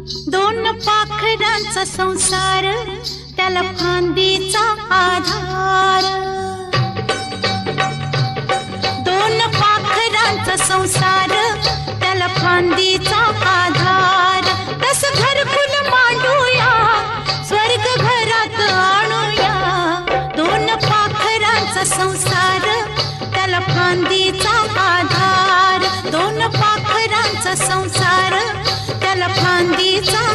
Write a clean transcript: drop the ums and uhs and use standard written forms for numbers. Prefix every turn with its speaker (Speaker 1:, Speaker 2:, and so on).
Speaker 1: दोन पाखरांचा संसार, त्याला फांदीचा आधार. दोन पाखरांचा संसार, त्याला फांदीचा आधार. तस घरकुल मांडूया, स्वर्ग घरात आणूया. दोन पाखरांचा संसार, त्याला फांदीचा आधार. दोन पाखरांचा संसार, त्याला फांदीचा